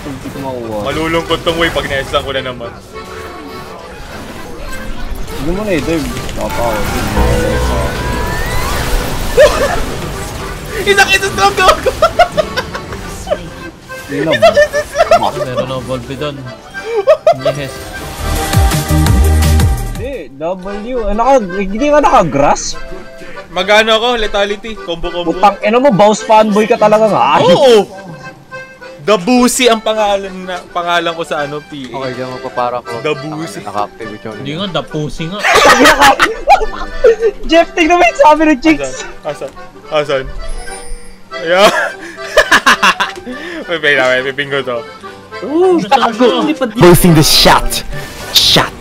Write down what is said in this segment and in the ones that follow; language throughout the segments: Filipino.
Hindi ko makuha. Malulungkot tong way pag na-S lang ko na naman. Hindi mo na i-dive. Nakapaw. Isang isa strong dog! Isang isa strong! Meron ako Volpe doon. Yes. Hindi, W. Hindi ka naka-grass? Magano ako? Lethality. Combo-combo. Putang ina mo, Baus fanboy ka talaga nga. Oo! Dabusi ang pangalan ko sa ano, PA. Okay, diyan magpapara ko. Dabusi. Naka-activate yun. Hindi nga, dapusi nga. Jeff, tingnan mo yung sabi ng chicks. Asan? Ayan. May pipingo to. Oo, tago. Boosting the shot. Shot.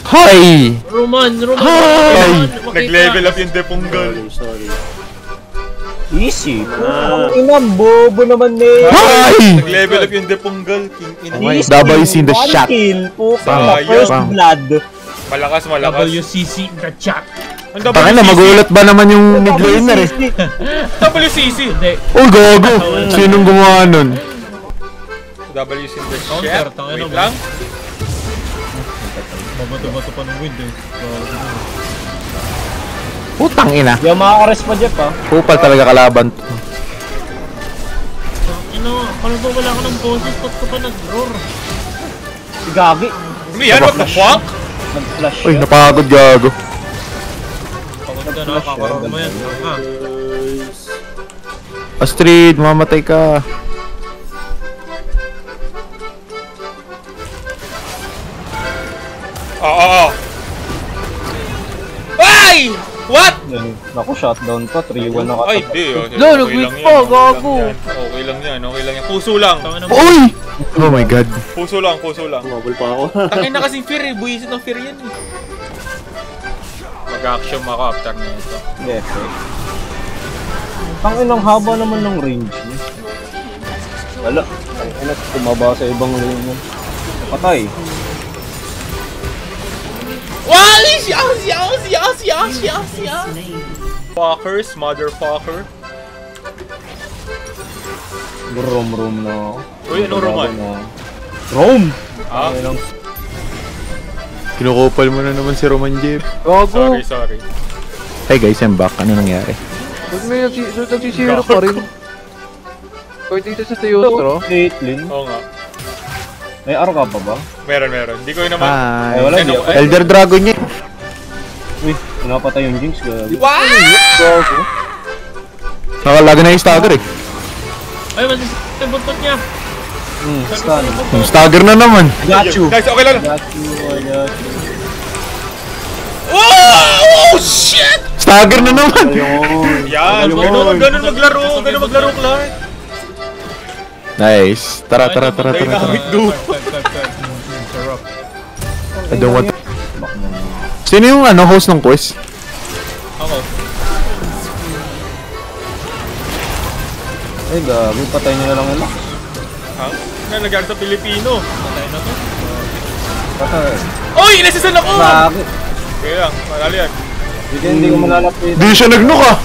Hoy! Roman! Nag-level up yung Deponggal. Sorry. Easy. Ang ina, bobo naman eh. Hoy! Nag-level up yung Deponggal. King ina. Easy. W in the One shot. kill. Sayang. First blood. Malakas. WCC in the chat. Ang Baka na, magulat ba naman yung mid laner eh? WCC. Hindi. Oh, gago! Sinong gumawa nun? WC in the Counter, shit. tangina Wait mo. lang. Mabato-bato pa ng wind eh. Putang ina. Yung makakares pa, Jeff ha. Kupal talaga kalaban to. Kala ba wala ko ng boses, ba't ka pa nag-roar? Si Gagi. Ano yan? What the fuck? Nag-flash Uy, siya. napagod gago. Pagod ka na, kakaroar mo yan. Astrid, mamatay ka. Oo. Ay! What? Naku, shutdown pa. 3-1 na Ay, katapat. di. No, nag-weak pa, gago. Okay lang yan. Puso lang. Uy! Oh my god. Puso lang. Mabul pa ako. Tangin na kasing fear eh. Buwisit ng fear yan eh. Mag-action ako after na ito. Yes, eh. Tangin ang haba naman ng range niya. Wala. Tangin na, tumaba sa ibang lane niya. Patay. Fuckers, motherfucker. Rom na ako. Uy, anong Roman? Rom! Ah? Kinukupal mo na naman si Roman Jeff. Gago! Sorry. Hey guys, I'm back. Ano nangyari? Ba't may nagsisiro pa rin? Kaya dito sa Teostro? Late lane. Oo nga. May araw ka pa ba? Meron. Hindi ko yun naman. Ay, Hi. wala. Ano? Di Elder Dragon niya. Uy, pinapatay yung Jinx. Wow! Gago. Nakalaga na yung stagger eh. Ay, masisip yung buntot niya. Stun. Yung stagger na naman. Got you. Guys, okay lang. Got you, I got you. Oh, shit! Stagger na naman. Ayun. Yan, ganun maglaro, Clark. Nice. Tara. Dynamic duo. I don't want... Sino yung host ng quest? Ako. Ay, gabi. Patay niya na lang yun. Ha? Na nangyari sa Pilipino. Patay na to. Patay. Oy, inasisan ako! Grabe. Okay lang, malali yan. Hindi ko malalapit. Di siya nag-nuke ah.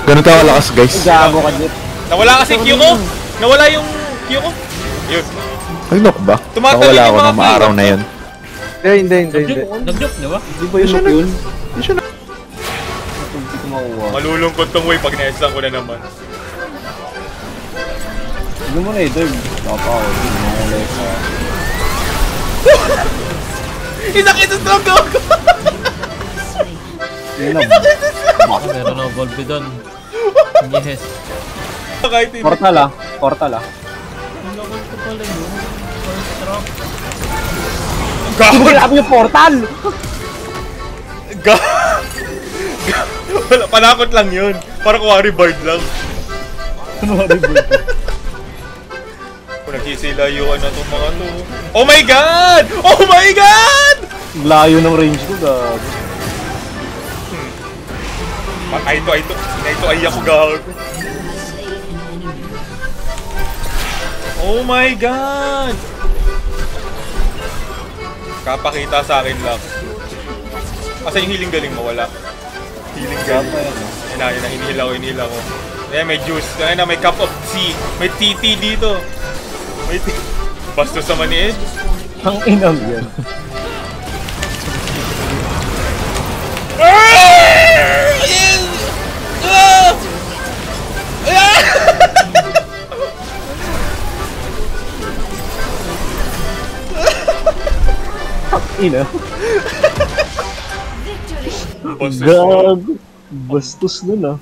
Ganun tayo kalakas guys. Gago ka, Jet. Nawala kasi Q ko. Nawala yung Q ko. Yun. Nag-nuke ba? Tumatalon Baka wala yung ako mga ng maaraw na yun. Hindi. Nag-joke, di ba? Di ba yung yun? Di siya na... Hindi ko makuha. Malulungkot tong way pag na-S lang ko na naman. Hindi mo na i-dive. Nakapaw. Hindi mo ulit sa... Isang strong dog! Meron ako Volpe doon. Yes. Kahit hindi. Portal ah. Nilakot ko pala yun. First drop. Hindi mo alam yung portal! Wala, panakot lang yun. Parang kuwari bird lang. Ano ba rin bro? Kung nagsisilayuan na itong mga to. Oh my god! Oh my god! Layo ng range ko, gago. Ay, ito ay ako gago. Oh my god! Kapakita sa akin lang. Asa yung healing galing mo? Wala. Healing guys. Inhila ko. Eh, may juice. Ayun na, may cup of tea. May TT dito. May tea. Bastos naman ni Ed. Ang inang yan. Ina. Bastos. Gag. Bastos nun ah.